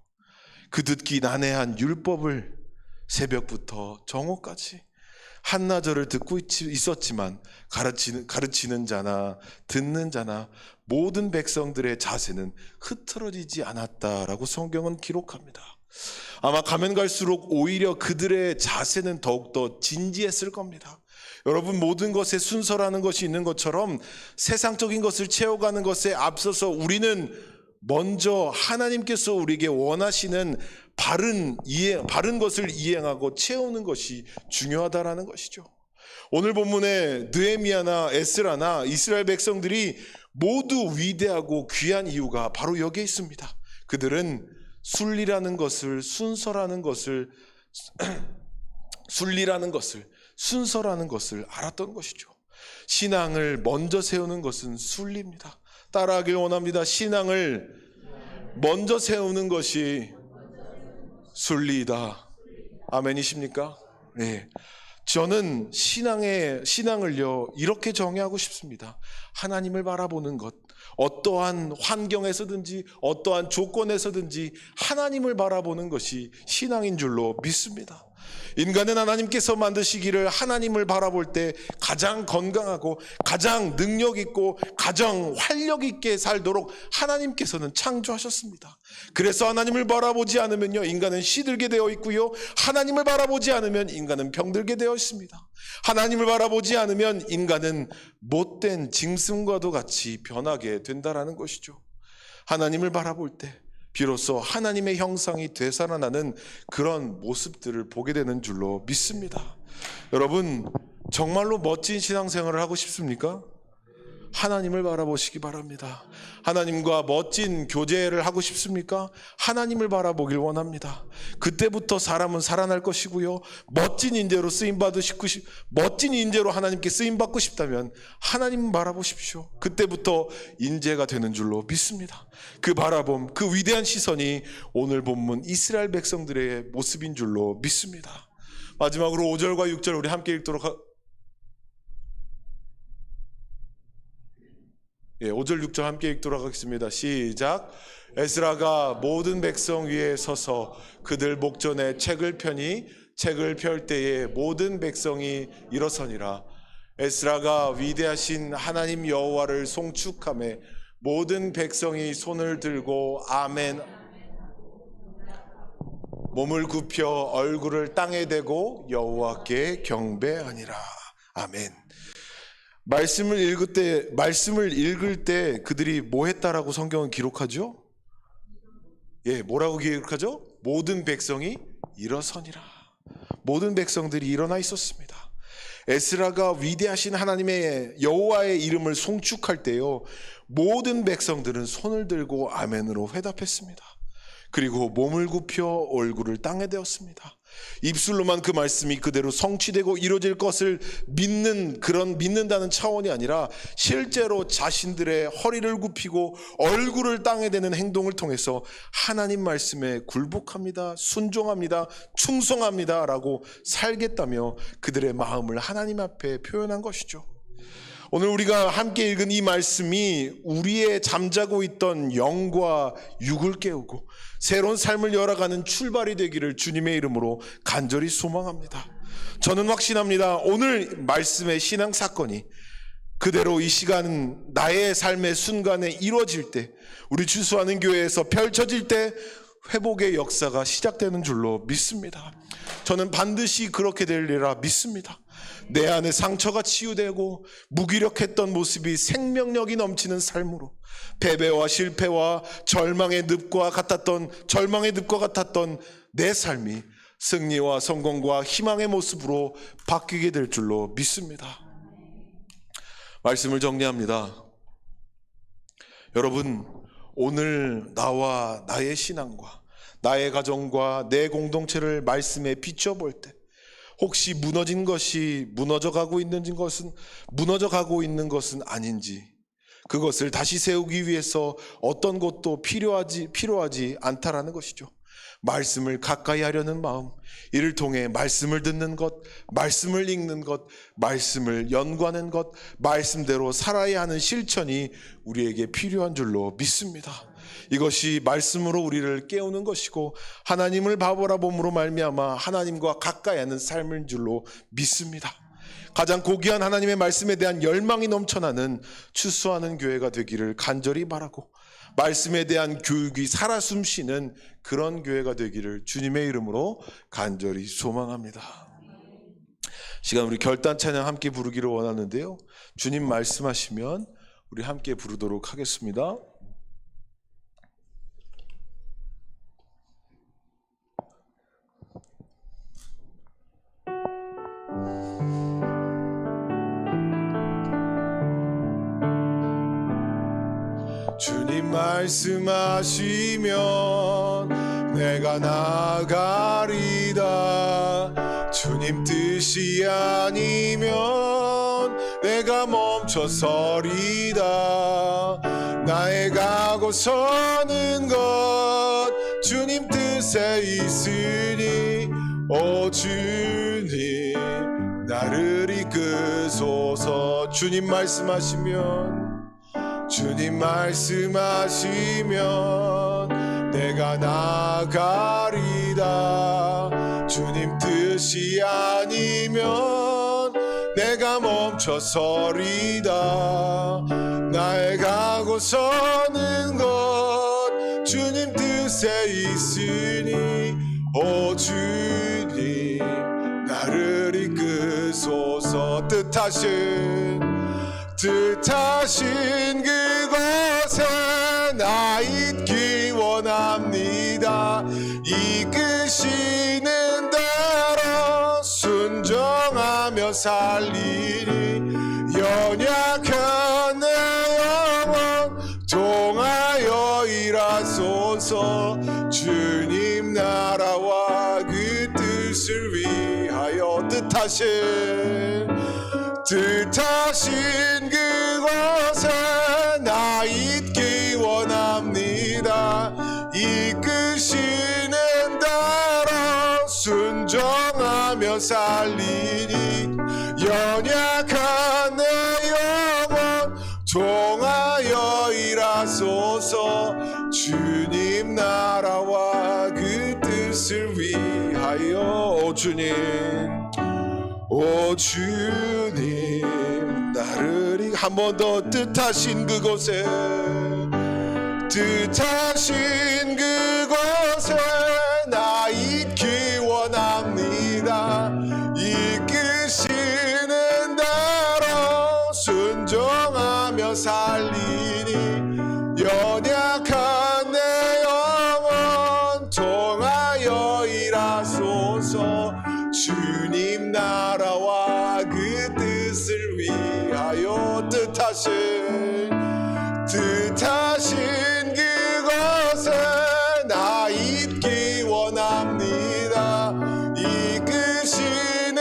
Speaker 1: 그 듣기 난해한 율법을 새벽부터 정오까지 한나절을 듣고 있었지만 가르치는 자나 듣는 자나 모든 백성들의 자세는 흐트러지지 않았다라고 성경은 기록합니다. 아마 가면 갈수록 오히려 그들의 자세는 더욱더 진지했을 겁니다. 여러분, 모든 것에 순서라는 것이 있는 것처럼 세상적인 것을 채워가는 것에 앞서서 우리는 먼저 하나님께서 우리에게 원하시는 바른 것을 이행하고 채우는 것이 중요하다라는 것이죠. 오늘 본문에 느헤미야나 에스라나 이스라엘 백성들이 모두 위대하고 귀한 이유가 바로 여기에 있습니다. 그들은 순리라는 것을, 순서라는 것을, 순리라는 것을, 순서라는 것을 알았던 것이죠. 신앙을 먼저 세우는 것은 순리입니다. 따라하길 원합니다. 신앙을 먼저 세우는 것이 순리이다. 아멘이십니까? 네. 저는 신앙을요 이렇게 정의하고 싶습니다. 하나님을 바라보는 것, 어떠한 환경에서든지 어떠한 조건에서든지 하나님을 바라보는 것이 신앙인 줄로 믿습니다. 인간은 하나님께서 만드시기를 하나님을 바라볼 때 가장 건강하고 가장 능력 있고 가장 활력 있게 살도록 하나님께서는 창조하셨습니다. 그래서 하나님을 바라보지 않으면요 인간은 시들게 되어 있고요, 하나님을 바라보지 않으면 인간은 병들게 되어 있습니다. 하나님을 바라보지 않으면 인간은 못된 짐승과도 같이 변하게 된다라는 것이죠. 하나님을 바라볼 때 비로소 하나님의 형상이 되살아나는 그런 모습들을 보게 되는 줄로 믿습니다. 여러분, 정말로 멋진 신앙생활을 하고 싶습니까? 하나님을 바라보시기 바랍니다. 하나님과 멋진 교제를 하고 싶습니까? 하나님을 바라보길 원합니다. 그때부터 사람은 살아날 것이고요, 멋진 인재로 멋진 인재로 하나님께 쓰임받고 싶다면 하나님 바라보십시오. 그때부터 인재가 되는 줄로 믿습니다. 그 바라봄, 그 위대한 시선이 오늘 본문 이스라엘 백성들의 모습인 줄로 믿습니다. 마지막으로 5절과 6절 우리 함께 읽도록 5절 6절 함께 읽도록 하겠습니다. 시작. 에스라가 모든 백성 위에 서서 그들 목전에 책을 펴니 책을 펼 때에 모든 백성이 일어서니라. 에스라가 위대하신 하나님 여호와를 송축하며 모든 백성이 손을 들고 아멘, 몸을 굽혀 얼굴을 땅에 대고 여호와께 경배하니라. 아멘. 말씀을 읽을 때 그들이 뭐 했다라고 성경은 기록하죠? 뭐라고 기록하죠? 모든 백성이 일어서니라. 모든 백성들이 일어나 있었습니다. 에스라가 위대하신 하나님의 여호와의 이름을 송축할 때요, 모든 백성들은 손을 들고 아멘으로 회답했습니다. 그리고 몸을 굽혀 얼굴을 땅에 대었습니다. 입술로만 그 말씀이 그대로 성취되고 이루어질 것을 믿는다는 차원이 아니라 실제로 자신들의 허리를 굽히고 얼굴을 땅에 대는 행동을 통해서 하나님 말씀에 굴복합니다, 순종합니다, 충성합니다 라고 살겠다며 그들의 마음을 하나님 앞에 표현한 것이죠. 오늘 우리가 함께 읽은 이 말씀이 우리의 잠자고 있던 영과 육을 깨우고 새로운 삶을 열어가는 출발이 되기를 주님의 이름으로 간절히 소망합니다. 저는 확신합니다. 오늘 말씀의 신앙 사건이 그대로 이 시간 나의 삶의 순간에 이루어질 때, 우리 주수하는 교회에서 펼쳐질 때 회복의 역사가 시작되는 줄로 믿습니다. 저는 반드시 그렇게 되리라 믿습니다. 내 안에 상처가 치유되고 무기력했던 모습이 생명력이 넘치는 삶으로, 패배와 실패와 절망의 늪과 같았던 내 삶이 승리와 성공과 희망의 모습으로 바뀌게 될 줄로 믿습니다. 말씀을 정리합니다. 여러분, 오늘 나와 나의 신앙과 나의 가정과 내 공동체를 말씀에 비춰볼 때 혹시 무너진 것이 무너져가고 있는 것은 아닌지, 그것을 다시 세우기 위해서 어떤 것도 필요하지 않다라는 것이죠. 말씀을 가까이 하려는 마음, 이를 통해 말씀을 듣는 것, 말씀을 읽는 것, 말씀을 연구하는 것, 말씀대로 살아야 하는 실천이 우리에게 필요한 줄로 믿습니다. 이것이 말씀으로 우리를 깨우는 것이고 하나님을 바라봄으로 말미암아 하나님과 가까이 하는 삶인 줄로 믿습니다. 가장 고귀한 하나님의 말씀에 대한 열망이 넘쳐나는 추수하는 교회가 되기를 간절히 바라고, 말씀에 대한 교육이 살아 숨쉬는 그런 교회가 되기를 주님의 이름으로 간절히 소망합니다. 시간 우리 결단 찬양 함께 부르기를 원하는데요, 주님 말씀하시면 우리 함께 부르도록 하겠습니다. 주님 말씀하시면 내가 나가리다. 주님 뜻이 아니면 내가 멈춰서리다. 나의 가고 서는 것 주님 뜻에 있으니 오 주님 나를 이끄소서. 주님 말씀하시면 내가 나가리다. 주님 뜻이 아니면 내가 멈춰서리다. 나의 가고 서는 것 주님 뜻에 있으니 오 주님 나를 이끄소서. 뜻하신 그곳에 나 있기 원합니다. 이끄시는 대로 순종하며 살리니 연약한 내 영혼 통하여 일하소서. 주님 나라와 그 뜻을 위하여 뜻하신 그곳에 나 있기 원합니다. 이끄시는 대로 순종하며 살리니 연약한 내 영혼 통하여 일하소서. 주님 나라와 그 뜻을 위하여 오 주님 나를 한 번 더 뜻하신 그곳에 나 있기 원합니다. 이끄시는 대로 순종하며 살리니 연약한 내 영혼 통하여 일하소서. 주님 나라와 그 뜻을 위하여 뜻하신 그곳에 나 있기 원합니다. 이끄시는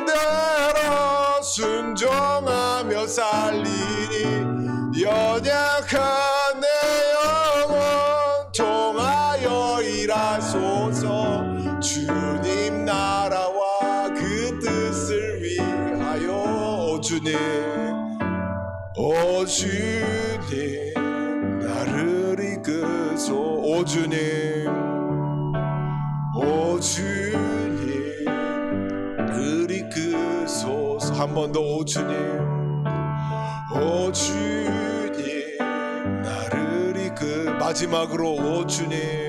Speaker 1: 대로 순종하며 살리니 연약한 내 영혼 통하여 일하소서. 주님 나라와 그 뜻을 위하여 오 주님 나를 이끄소. 오 주님 나를 이끄소서. 한 번 더 오 주님 오 주님 나를 마지막으로 오 주님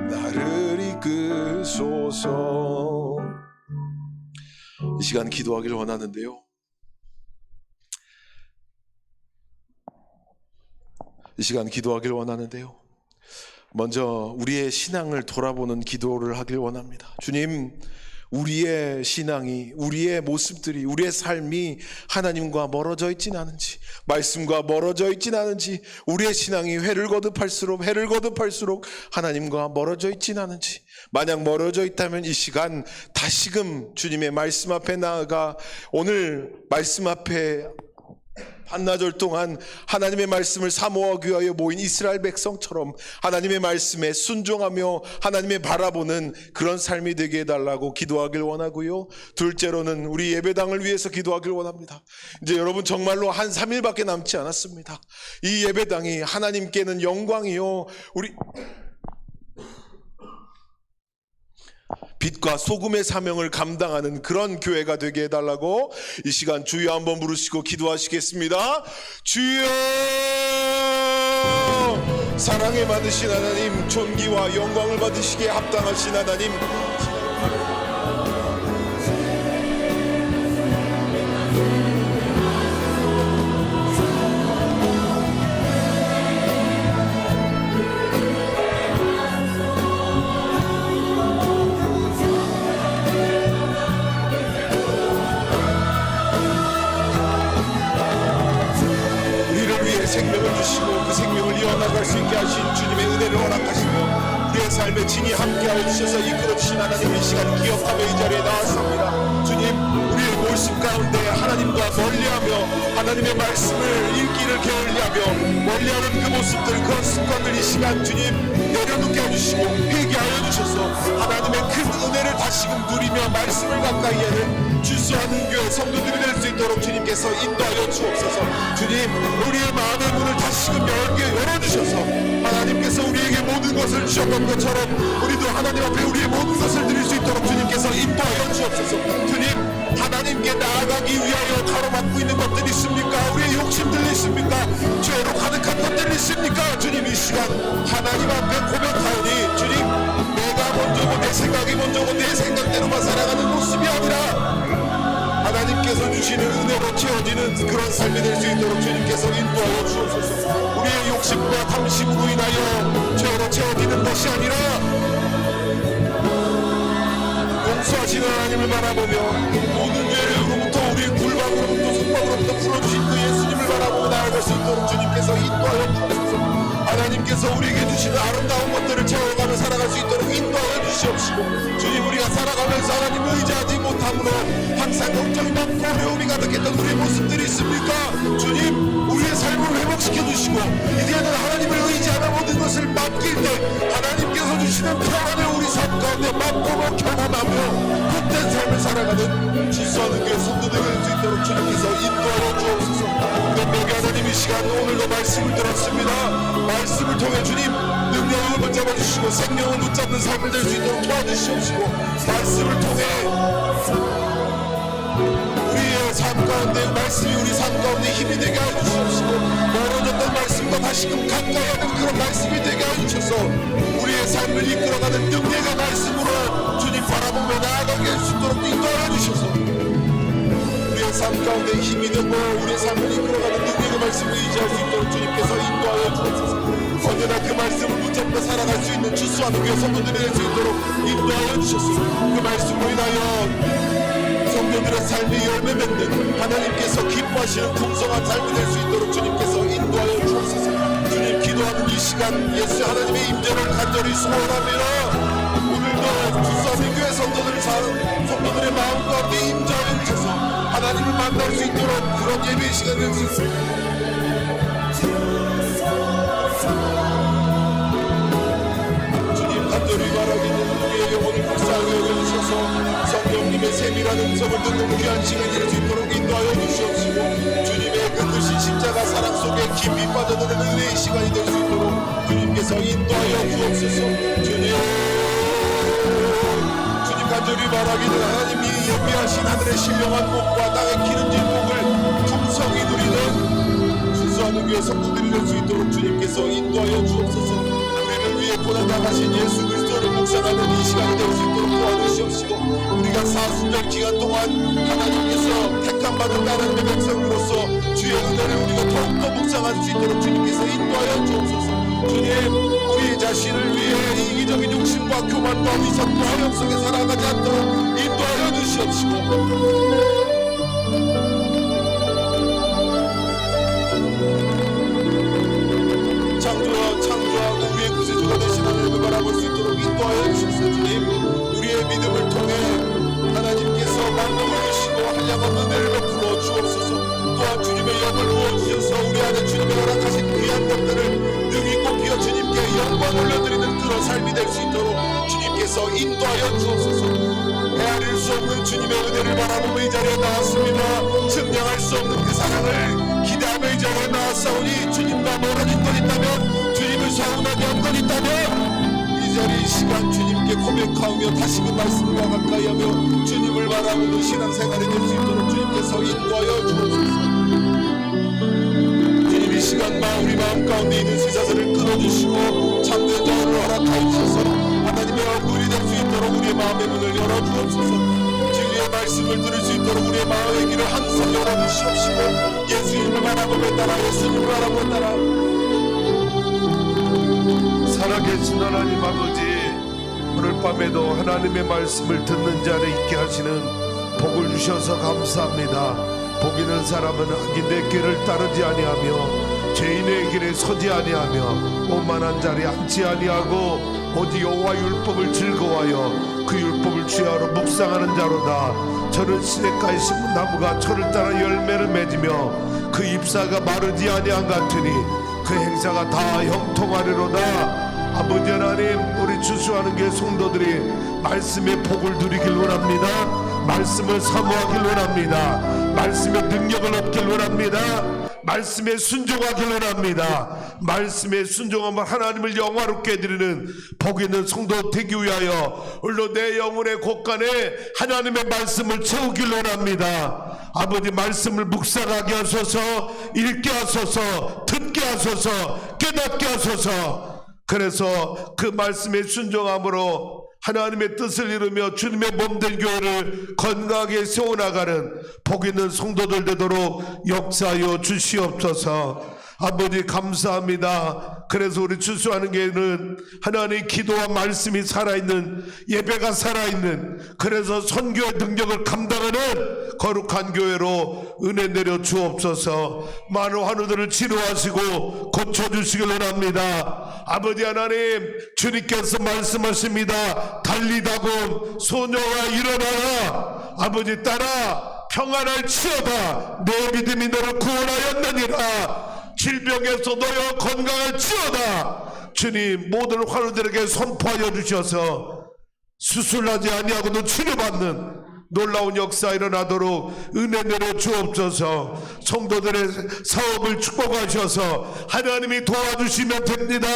Speaker 1: 나를 이끄소서. 이 시간 기도하기를 원하는데요, 먼저 우리의 신앙을 돌아보는 기도를 하길 원합니다. 주님, 우리의 신앙이, 우리의 모습들이, 우리의 삶이 하나님과 멀어져 있진 않은지, 말씀과 멀어져 있진 않은지, 우리의 신앙이 회를 거듭할수록 하나님과 멀어져 있진 않은지, 만약 멀어져 있다면 이 시간 다시금 주님의 말씀 앞에 나아가 오늘 말씀 앞에 반나절 동안 하나님의 말씀을 사모하기 위하여 모인 이스라엘 백성처럼 하나님의 말씀에 순종하며 하나님의 바라보는 그런 삶이 되게 해달라고 기도하길 원하고요, 둘째로는 우리 예배당을 위해서 기도하길 원합니다. 이제 여러분 정말로 한 3일밖에 남지 않았습니다. 이 예배당이 하나님께는 영광이요, 우리 빛과 소금의 사명을 감당하는 그런 교회가 되게 해달라고 이 시간 주여 한번 부르시고 기도하시겠습니다. 주여, 사랑에 받으신 하나님, 존귀와 영광을 받으시기에 합당하신 하나님, 생명을 주시고 그 생명을 이어나갈 수 있게 하신 주님의 은혜를 허락하시며 우리의 삶에 진히 함께하여 주셔서 이끌어주신 하나님, 이 시간 기억하며 이 자리에 나왔습니다. 주님, 우리의 모습 가운데 하나님과 멀리하며 하나님의 말씀을 읽기를 게을리하며 멀리하는 그 모습들, 그런 습관들 이 시간 주님 내려놓게 해주시고 회개하여 주셔서 하나님의 큰 은혜를 다시금 누리며 말씀을 가까이 하는 주수하는 교회 성도들이 될 수 있도록 주님께서 인도하여 주옵소서. 주님, 우리의 마음의 문을 다시금 열어주셔서 하나님께서 우리에게 모든 것을 주셨던 것처럼 우리도 하나님 앞에 우리의 모든 것을 드릴 수 있도록 주님께서 인도하여 주옵소서. 주님, 하나님께 나아가기 위하여 가로막고 있는 것들이 있습니까? 우리의 욕심들이 있습니까? 죄로 가득한 것들이 있습니까? 주님, 이 시간 하나님 앞에 고백하오니 주님, 내가 먼저고 내 생각이 먼저고 내 생각대로만 살아가는 모습이 아니라 하나님께서 주시는 은혜로 채워지는 그런 삶이 될 수 있도록 주님께서 인도하여 주옵소서. 우리의 욕심과 탐심으로 인하여 죄로 채워지는 것이 아니라 용서하시는 하나님을 바라보며 모든 죄로부터 우리의 굴방으로부터 속박으로부터 풀어주신 그 예수님을 바라보며 나아갈 수 있도록 주님께서 인도하여 주옵소서. 하나님께서 우리에게 주시는 아름다운 것들을 채워가며 살아갈 수 있도록 인도하여 주시옵시고, 주님, 우리가 살아가면서 하나님을 의지하지 못함으로 항상 걱정이 많고 어려움이 가득했던 우리의 모습들이 있습니까? 주님, 우리의 삶을 회복시켜 주시고 이제는 하나님을 의지하는 모든 것을 맡길 때 하나님께서 주시는 평안을 우리 삶 가운데 맛보고 경험하며 복된 삶을 살아가는 지수하는 교회 성도들이 될 수 있도록 주님께서 인도하여 주옵소서. 은혜의 하나님, 이 시간 오늘도 말씀을 들었습니다. 말씀을 통해 주님 능력을 붙잡아 주시고 생명을 붙잡는 삶을 될 수 있도록 도와주시옵시고, 말씀을 통해 우리의 삶 가운데 말씀이 우리 삶 가운데 힘이 되게 하여 주시옵시고, 멀어졌던 말씀과 다시금 가까이 하는 그런 말씀이 되게 하여 주셔서 우리의 삶을 이끌어가는 능력의 말씀으로 주님 바라보며 나아가게 할 수 있도록 인도하여 주셔서 우리의 삶 가운데 힘이 되고 우리의 삶을 이끌어가는 능력의 말씀을 의지할 수 있도록 주님께서 인도하여 주옵소서. 언제나 그 말씀을 붙잡고 살아갈 수 있는 주수하는 교회 성도들이 될 수 있도록 인도하여 주셔서 그 말씀으로 인하여 성도들의 삶이 열매 맺는 하나님께서 기뻐하시는 풍성한 삶이 될 수 있도록 주님께서 인도하여 주옵소서. 주님, 기도하는 이 시간 예수 하나님의 임재를 간절히 소원합니다. 오늘도 주수하는 교회 성도들의 마음 가운데 임재하여 주셔서 하나님을 만날 수 있도록 그런 예배의 시간이 될 수 있습니다. 주님, 간절히 바라기는 우리의 영혼을 불쌍히 여겨주셔서 성령님의 세밀한 음성을 듣는 귀한 시간이 될 수 있도록 인도하여 주시옵시고, 주님의 그 크신 십자가 사랑 속에 깊이 빠져드는 은혜의 시간이 될 수 있도록 주님께서 인도하여 주옵소서. 주님 간절히 바라기는 하나님이 예비하신 하늘의 신령한 복과 땅의 기름진 복을 풍성히 누리는 순수하는 교회 성도들이 될 수 있도록 주님께서 인도하여 주옵소서. 우리를 위해 고난당하신 예수 그리스도를 묵상하는 이 시간이 될 수 있도록 도와주시옵시고, 우리가 사순절 기간 동안 하나님께서 택함받은 하나님의 백성으로서 주의 은혜를 우리가 더욱더 묵상할 수 있도록 주님께서 인도하여 주옵소서. 주님, 우리 자신을 위해 이기적인 욕심과 교만과 위선과 허영 속에 살아가지 않도록 인도하여 주시옵시고, 창조하고 우리의 구세주가 되신 하나님을 바라볼 수 있도록 인도하여 주시옵소서. 주님, 우리의 믿음을 통해 하나님께서 만물을 주시고 한량없는 은혜를 베풀어 주옵소서. 또한 주님의 영을 부어주셔서 우리 안에 주님의 허락하신 귀한 것들을 능히 꽃피어 주님께 영광 올려드리는 그런 삶이 될 수 있도록 주님께서 인도하여 주옵소서. 헤아릴 수 없는 주님의 은혜를 바라보며 이 자리에 나왔습니다. 증량할 수 없는 그 사랑을 기대하며 이 자리에 나왔사오니, 주님과 멀어진 것 있다면, 주님을 서운하게 한 것 있다면 이 자리 이 시간 주님께 고백하며 다시 그 말씀과 가까이하며 주님을 바라보는 신앙생활이 될 수 있도록 주님께서 인도하여 주옵소서. 주님, 이 시간만 우리 마음 가운데 있는 쇠사슬을 끊어주시고 참된 자유를 허락하여 주셔서 하나님의 얼굴이 될 수 있도록 우리의 마음의 문을 열어주옵소서. 진리의 말씀을 들을 수 있도록 우리의 마음의 길을 항상 열어주시옵시고, 예수님을 바라보며 따라, 예수님을 바라보며 따라.
Speaker 2: 살아계신 하나님 아버지, 오늘 밤에도 하나님의 말씀을 듣는 자를 있게 하시는 복을 주셔서 감사합니다. 복 있는 사람은 악인의 길을 따르지 아니하며 죄인의 길에 서지 아니하며 오만한 자리에 앉지 아니하고 오직 여호와 율법을 즐거워하여 그 율법을 주야로 묵상하는 자로다. 저는 시냇가에 심은 나무가 철을 따라 열매를 맺으며 그 잎사가 마르지 아니한 같으니 그 행사가 다 형통하리로다. 아버지 하나님, 우리 추수하는 교회 성도들이 말씀의 복을 누리길 원합니다. 말씀을 사모하길 원합니다. 말씀의 능력을 얻길 원합니다. 말씀에 순종하길 원합니다. 말씀에 순종하면 하나님을 영화롭게 해드리는 복 있는 성도 되기 위하여 오늘도 내 영혼의 곳간에 하나님의 말씀을 채우길 원합니다. 아버지, 말씀을 묵상하게 하소서, 읽게 하소서, 듣게 하소서, 깨닫게 하소서. 그래서 그 말씀에 순종함으로 하나님의 뜻을 이루며 주님의 몸된 교회를 건강하게 세워나가는 복 있는 성도들 되도록 역사하여 주시옵소서. 아버지, 감사합니다. 그래서 우리 추수하는 교회는 하나님의 기도와 말씀이 살아있는, 예배가 살아있는, 그래서 선교의 능력을 감당하는 거룩한 교회로 은혜 내려 주옵소서. 많은 환우들을 치료하시고 고쳐주시길 원합니다. 아버지 하나님, 주님께서 말씀하십니다. 달리다곤 소녀가 일어나라. 아버지 따라 평안할지어다. 내 믿음이 너를 구원하였느니라. 질병에서 너여 건강할지어다. 주님, 모든 환우들에게 선포하여 주셔서 수술하지 아니하고도 치료받는 놀라운 역사 일어나도록 은혜 내려 주옵소서. 성도들의 사업을 축복하셔서 하나님이 도와주시면 됩니다.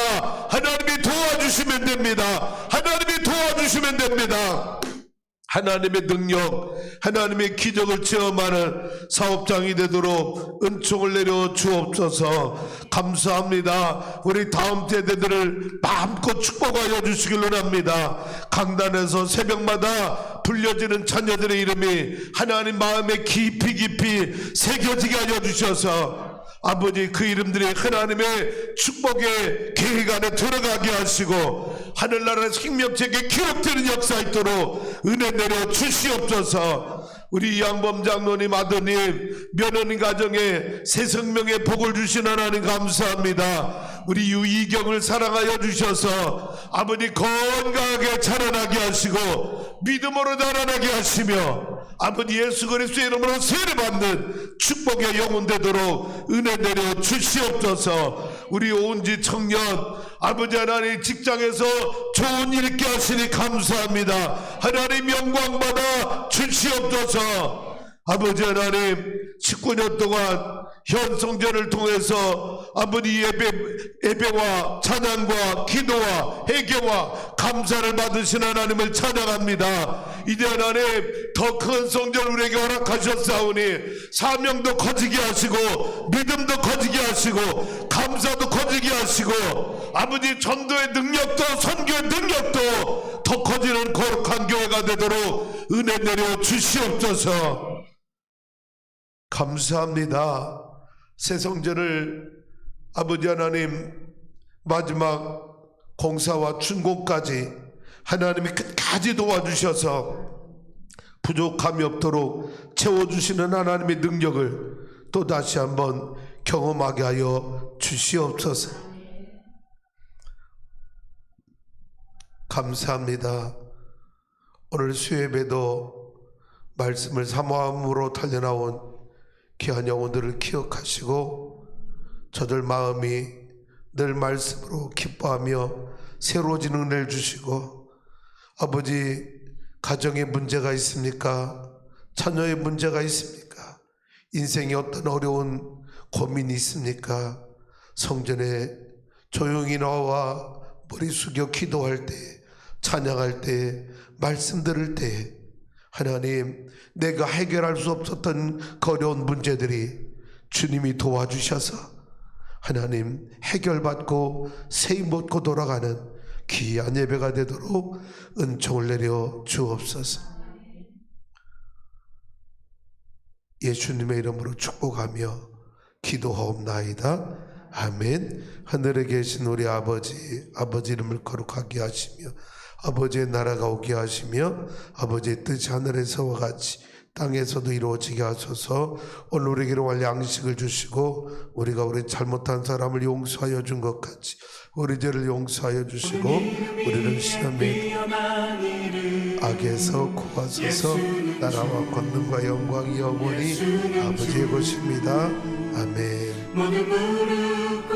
Speaker 2: 하나님이 도와주시면 됩니다. 하나님이 도와주시면 됩니다. 하나님의 능력, 하나님의 기적을 체험하는 사업장이 되도록 은총을 내려 주옵소서. 감사합니다. 우리 다음 세대들을 마음껏 축복하여 주시길 원합니다. 강단에서 새벽마다 불려지는 자녀들의 이름이 하나님 마음에 깊이 새겨지게 하여 주셔서 아버지, 그 이름들이 하나님의 축복의 계획 안에 들어가게 하시고 하늘나라의 생명책에 기록되는 역사 있도록 은혜 내려 주시옵소서. 우리 양범 장로님 아드님, 며느님 가정에 새 생명의 복을 주신 하나님 감사합니다. 우리 유이경을 사랑하여 주셔서 아버지 건강하게 자라나게 하시고 믿음으로 자라나게 하시며 아버지 예수 그리스도의 이름으로 세례받는 축복의 영혼 되도록 은혜 내려 주시옵소서. 우리 오은지 청년 아버지 하나님, 직장에서 좋은 일 있게 하시니 감사합니다. 하나님 영광 받아 주시옵소서. 아버지 하나님, 19년 동안 현성전을 통해서 아버지 예배와 찬양과 기도와 회개와 감사를 받으신 하나님을 찬양합니다. 이제 하나님 더 큰 성전 우리에게 허락하셨사오니 사명도 커지게 하시고 믿음도 커지게 하시고 감사도 커지게 하시고 아버지 전도의 능력도 선교의 능력도 더 커지는 거룩한 교회가 되도록 은혜 내려 주시옵소서. 감사합니다. 새 성전을 아버지 하나님 마지막 공사와 준공까지 하나님이 끝까지 도와주셔서 부족함이 없도록 채워주시는 하나님의 능력을 또 다시 한번 경험하게 하여 주시옵소서. 감사합니다. 오늘 수요예배도 말씀을 사모함으로 달려나온 귀한 영혼들을 기억하시고 저들 마음이 늘 말씀으로 기뻐하며 새로워지는 은혜를 주시고 아버지 가정에 문제가 있습니까? 자녀의 문제가 있습니까? 인생에 어떤 어려운 고민이 있습니까? 성전에 조용히 나와 머리 숙여 기도할 때 찬양할 때 말씀 들을 때 하나님 내가 해결할 수 없었던 그 어려운 문제들이 주님이 도와주셔서 하나님 해결받고 세임 받고 돌아가는 귀한 예배가 되도록 은총을 내려 주옵소서. 예수님의 이름으로 축복하며 기도하옵나이다. 아멘. 하늘에 계신 우리 아버지 이름을 거룩하게 하시며 아버지의 나라가 오게 하시며 아버지의 뜻이 하늘에서와 같이 땅에서도 이루어지게 하소서. 오늘 우리에게 일용할 양식을 주시고 우리가 우리 잘못한 사람을 용서하여 준 것 같이 우리 죄를 용서하여 주시고 우리를 시험에 악에서 구하소서. 나라와 권능과 영광이 영원히 아버지의 것입니다. 아멘.
Speaker 3: 모두 무릎